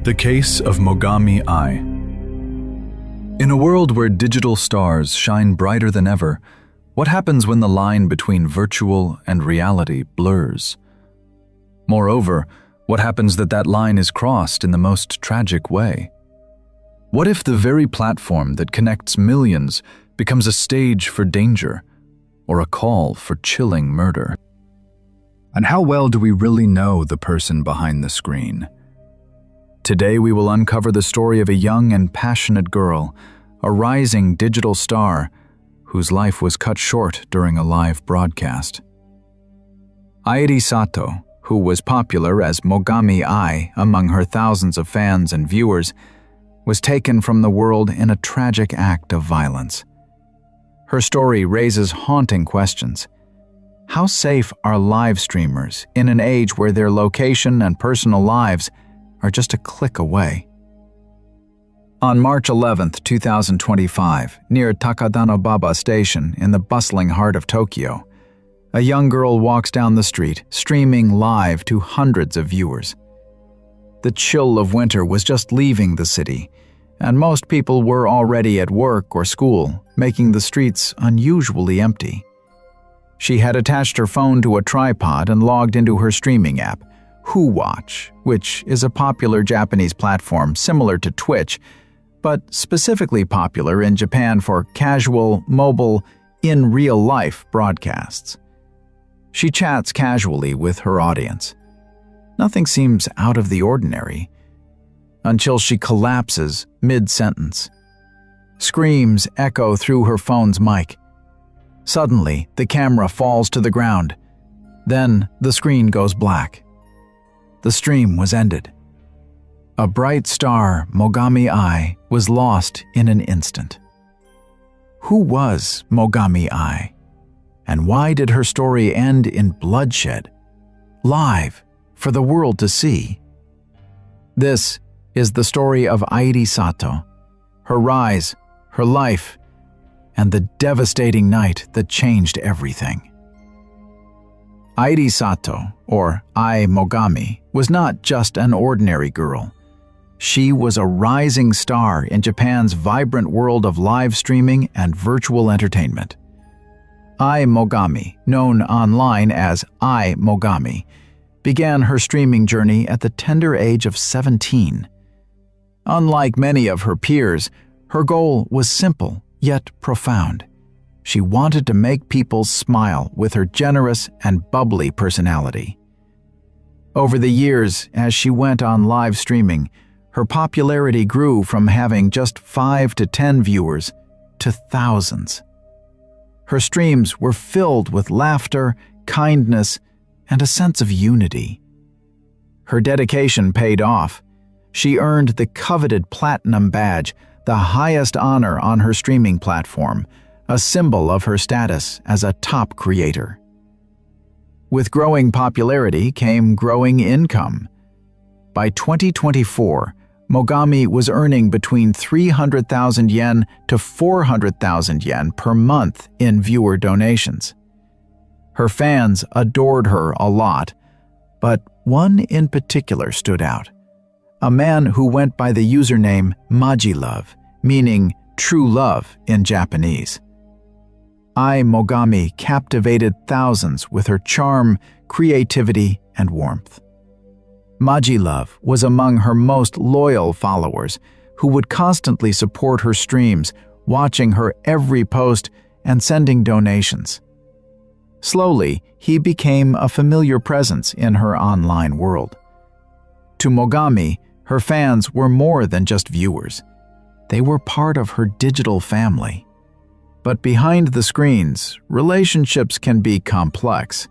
The Case of Mogami Ai. In a world where digital stars shine brighter than ever, what happens when the line between virtual and reality blurs? Moreover, what happens that line is crossed in the most tragic way? What if the very platform that connects millions becomes a stage for danger or a call for chilling murder? And how well do we really know the person behind the screen? Today we will uncover the story of a young and passionate girl, a rising digital star whose life was cut short during a live broadcast. Airi Sato, who was popular as Mogami Ai among her thousands of fans and viewers, was taken from the world in a tragic act of violence. Her story raises haunting questions. How safe are live streamers in an age where their location and personal lives are just a click away? On March 11, 2025, near Takadanobaba Station in the bustling heart of Tokyo, a young girl walks down the street, streaming live to hundreds of viewers. The chill of winter was just leaving the city, and most people were already at work or school, making the streets unusually empty. She had attached her phone to a tripod and logged into her streaming app, WhoWatch, which is a popular Japanese platform similar to Twitch, but specifically popular in Japan for casual, mobile, in real-life broadcasts. She chats casually with her audience. Nothing seems out of the ordinary, until she collapses mid-sentence. Screams echo through her phone's mic. Suddenly, the camera falls to the ground. Then, the screen goes black. The stream was ended. A bright star, Mogami Ai, was lost in an instant. Who was Mogami Ai? And why did her story end in bloodshed? Live, for the world to see. This is the story of Airi Sato, her rise, her life, and the devastating night that changed everything. Airi Sato, or Ai Mogami, was not just an ordinary girl. She was a rising star in Japan's vibrant world of live streaming and virtual entertainment. Ai Mogami, known online as Ai Mogami, began her streaming journey at the tender age of 17. Unlike many of her peers, her goal was simple yet profound. She wanted to make people smile with her generous and bubbly personality. Over the years, as she went on live streaming, her popularity grew from having just 5 to 10 viewers to thousands. Her streams were filled with laughter, kindness, and a sense of unity. Her dedication paid off. She earned the coveted Platinum Badge, the highest honor on her streaming platform, a symbol of her status as a top creator. With growing popularity came growing income. By 2024, Mogami was earning between 300,000 yen to 400,000 yen per month in viewer donations. Her fans adored her a lot, but one in particular stood out. A man who went by the username MajiLove, meaning true love in Japanese. Ai Mogami captivated thousands with her charm, creativity, and warmth. MajiLove was among her most loyal followers, who would constantly support her streams, watching her every post and sending donations. Slowly, he became a familiar presence in her online world. To Mogami, her fans were more than just viewers. They were part of her digital family. But behind the screens, relationships can be complex,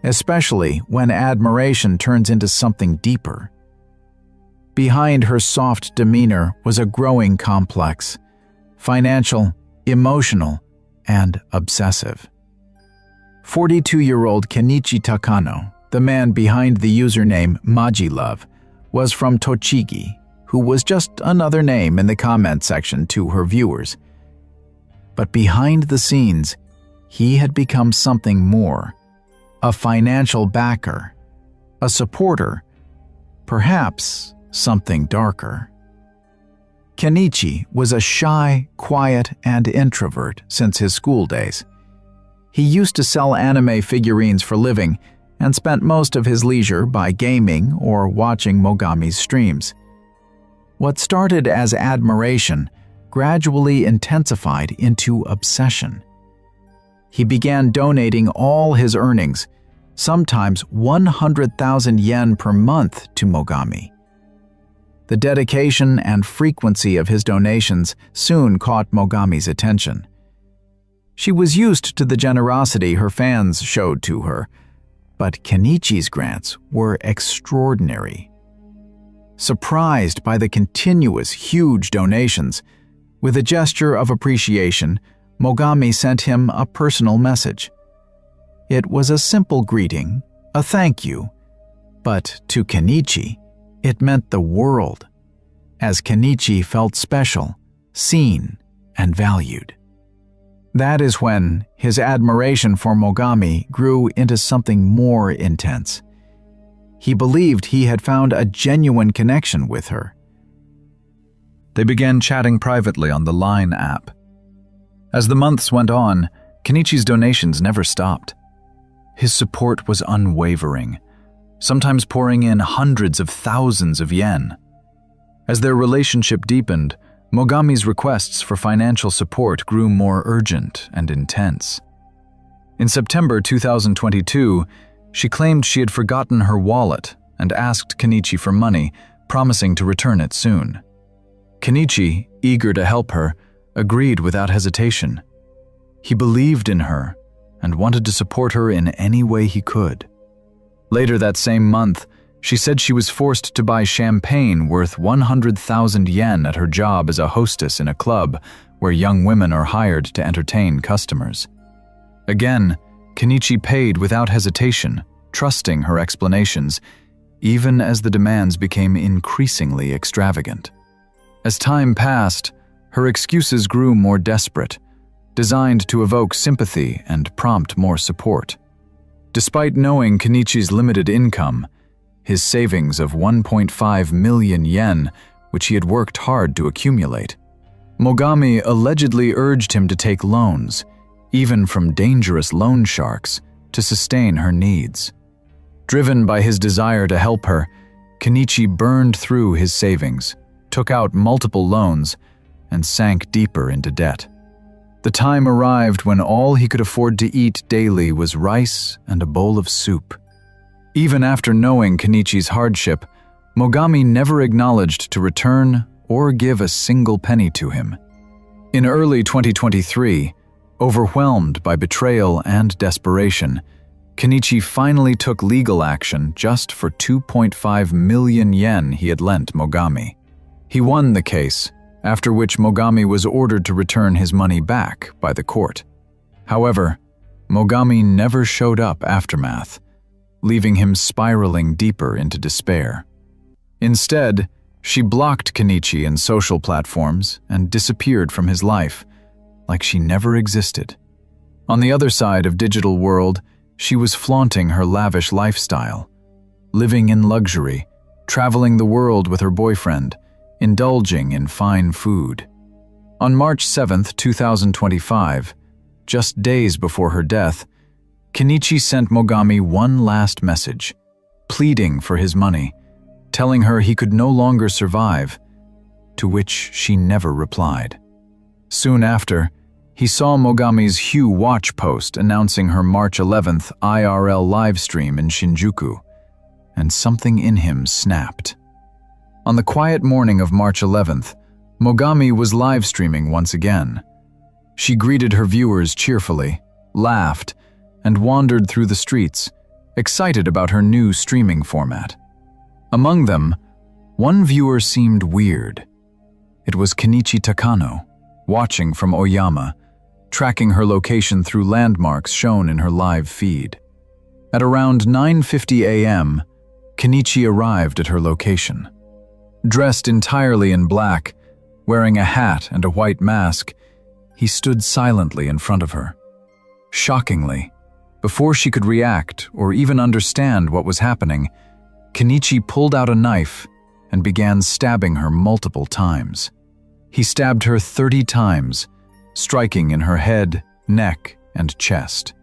especially when admiration turns into something deeper. Behind her soft demeanor was a growing complex: financial, emotional, and obsessive. 42-year-old Kenichi Takano, the man behind the username MajiLove, was from Tochigi, who was just another name in the comment section to her viewers. But behind the scenes, he had become something more: a financial backer, a supporter, perhaps something darker. Kenichi was a shy, quiet, and introvert since his school days. He used to sell anime figurines for a living and spent most of his leisure by gaming or watching Mogami's streams. What started as admiration gradually intensified into obsession. He began donating all his earnings, sometimes 100,000 yen per month, to Mogami. The dedication and frequency of his donations soon caught Mogami's attention. She was used to the generosity her fans showed to her, but Kenichi's grants were extraordinary. Surprised by the continuous huge donations, with a gesture of appreciation, Mogami sent him a personal message. It was a simple greeting, a thank you, but to Kenichi, it meant the world, as Kenichi felt special, seen, and valued. That is when his admiration for Mogami grew into something more intense. He believed he had found a genuine connection with her. They began chatting privately on the Line app. As the months went on, Kenichi's donations never stopped. His support was unwavering, sometimes pouring in hundreds of thousands of yen. As their relationship deepened, Mogami's requests for financial support grew more urgent and intense. In September 2022, she claimed she had forgotten her wallet and asked Kenichi for money, promising to return it soon. Kenichi, eager to help her, agreed without hesitation. He believed in her and wanted to support her in any way he could. Later that same month, she said she was forced to buy champagne worth 100,000 yen at her job as a hostess in a club where young women are hired to entertain customers. Again, Kenichi paid without hesitation, trusting her explanations, even as the demands became increasingly extravagant. As time passed, her excuses grew more desperate, designed to evoke sympathy and prompt more support. Despite knowing Kenichi's limited income, his savings of 1.5 million yen, which he had worked hard to accumulate, Mogami allegedly urged him to take loans, even from dangerous loan sharks, to sustain her needs. Driven by his desire to help her, Kenichi burned through his savings, took out multiple loans, and sank deeper into debt. The time arrived when all he could afford to eat daily was rice and a bowl of soup. Even after knowing Kenichi's hardship, Mogami never acknowledged to return or give a single penny to him. In early 2023, overwhelmed by betrayal and desperation, Kenichi finally took legal action just for 2.5 million yen he had lent Mogami. He won the case, after which Mogami was ordered to return his money back by the court. However, Mogami never showed up aftermath, leaving him spiraling deeper into despair. Instead, she blocked Kenichi in social platforms and disappeared from his life, like she never existed. On the other side of digital world, she was flaunting her lavish lifestyle, living in luxury, traveling the world with her boyfriend, indulging in fine food. On March 7, 2025, just days before her death, Kenichi sent Mogami one last message, pleading for his money, telling her he could no longer survive, to which she never replied. Soon after, he saw Mogami's Hue Watch post announcing her March 11th IRL livestream in Shinjuku, and something in him snapped. On the quiet morning of March 11th, Mogami was live-streaming once again. She greeted her viewers cheerfully, laughed, and wandered through the streets, excited about her new streaming format. Among them, one viewer seemed weird. It was Kenichi Takano, watching from Oyama, tracking her location through landmarks shown in her live feed. At around 9:50 a.m., Kenichi arrived at her location. Dressed entirely in black, wearing a hat and a white mask, he stood silently in front of her. Shockingly, before she could react or even understand what was happening, Kenichi pulled out a knife and began stabbing her multiple times. He stabbed her 30 times, striking in her head, neck, and chest.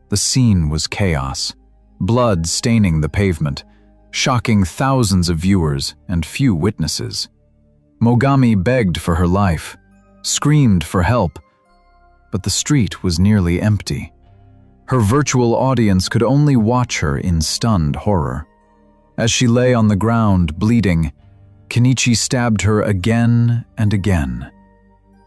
The scene was chaos, blood staining the pavement, shocking thousands of viewers and few witnesses. Mogami begged for her life, screamed for help, but the street was nearly empty. Her virtual audience could only watch her in stunned horror. As she lay on the ground, bleeding, Kenichi stabbed her again and again,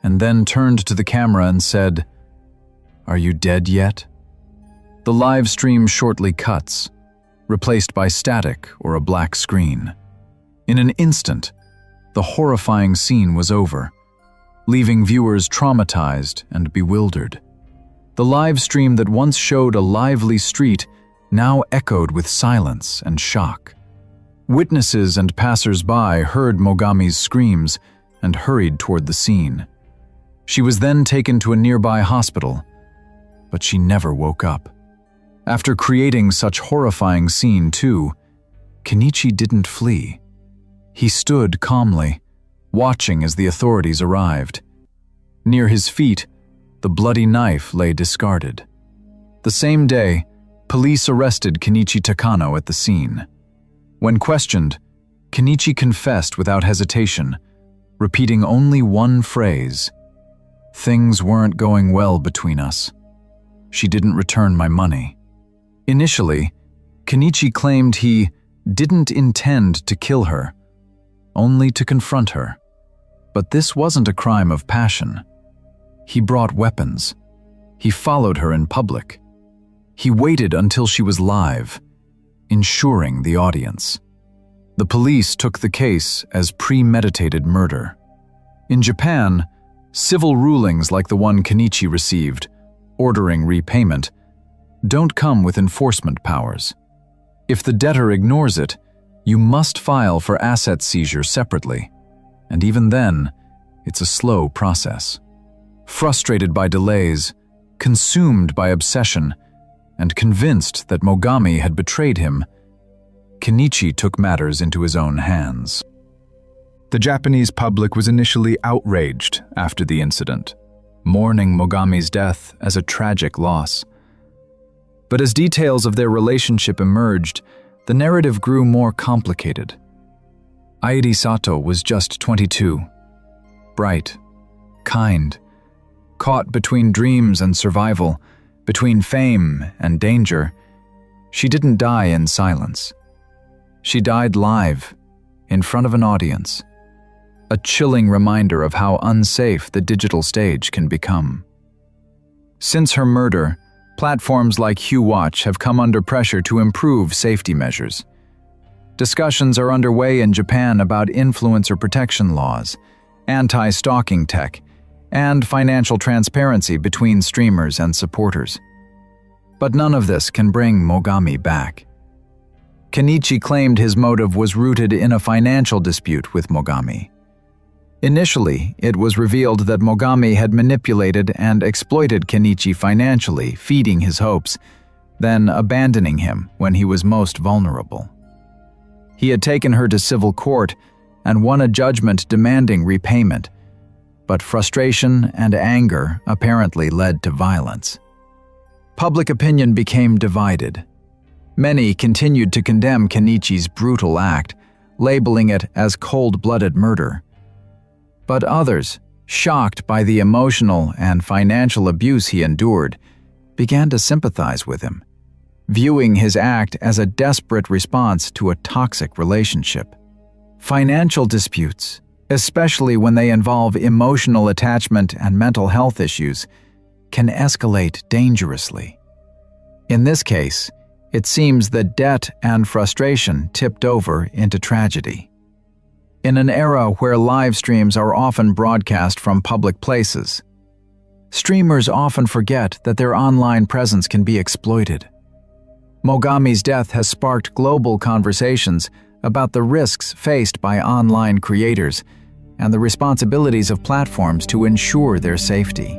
and then turned to the camera and said, "Are you dead yet?" The live stream shortly cuts, replaced by static or a black screen. In an instant, the horrifying scene was over, leaving viewers traumatized and bewildered. The live stream that once showed a lively street now echoed with silence and shock. Witnesses and passers-by heard Mogami's screams and hurried toward the scene. She was then taken to a nearby hospital, but she never woke up. After creating such horrifying scene too, Kenichi didn't flee. He stood calmly, watching as the authorities arrived. Near his feet, the bloody knife lay discarded. The same day, police arrested Kenichi Takano at the scene. When questioned, Kenichi confessed without hesitation, repeating only one phrase: "Things weren't going well between us. She didn't return my money." Initially, Kenichi claimed he didn't intend to kill her, only to confront her. But this wasn't a crime of passion. He brought weapons. He followed her in public. He waited until she was live, ensuring the audience. The police took the case as premeditated murder. In Japan, civil rulings like the one Kenichi received, ordering repayment, don't come with enforcement powers. If the debtor ignores it, you must file for asset seizure separately, and even then, it's a slow process. Frustrated by delays, consumed by obsession, and convinced that Mogami had betrayed him, Kenichi took matters into his own hands. The Japanese public was initially outraged after the incident, mourning Mogami's death as a tragic loss. But as details of their relationship emerged, the narrative grew more complicated. Airi Sato was just 22, bright, kind, caught between dreams and survival, between fame and danger. She didn't die in silence. She died live, in front of an audience, a chilling reminder of how unsafe the digital stage can become. Since her murder, platforms like HuWatch have come under pressure to improve safety measures. Discussions are underway in Japan about influencer protection laws, anti-stalking tech, and financial transparency between streamers and supporters. But none of this can bring Mogami back. Kenichi claimed his motive was rooted in a financial dispute with Mogami. Initially, it was revealed that Mogami had manipulated and exploited Kenichi financially, feeding his hopes, then abandoning him when he was most vulnerable. He had taken her to civil court and won a judgment demanding repayment, but frustration and anger apparently led to violence. Public opinion became divided. Many continued to condemn Kenichi's brutal act, labeling it as cold-blooded murder. But others, shocked by the emotional and financial abuse he endured, began to sympathize with him, viewing his act as a desperate response to a toxic relationship. Financial disputes, especially when they involve emotional attachment and mental health issues, can escalate dangerously. In this case, it seems that debt and frustration tipped over into tragedy. In an era where live streams are often broadcast from public places, streamers often forget that their online presence can be exploited. Mogami's death has sparked global conversations about the risks faced by online creators and the responsibilities of platforms to ensure their safety.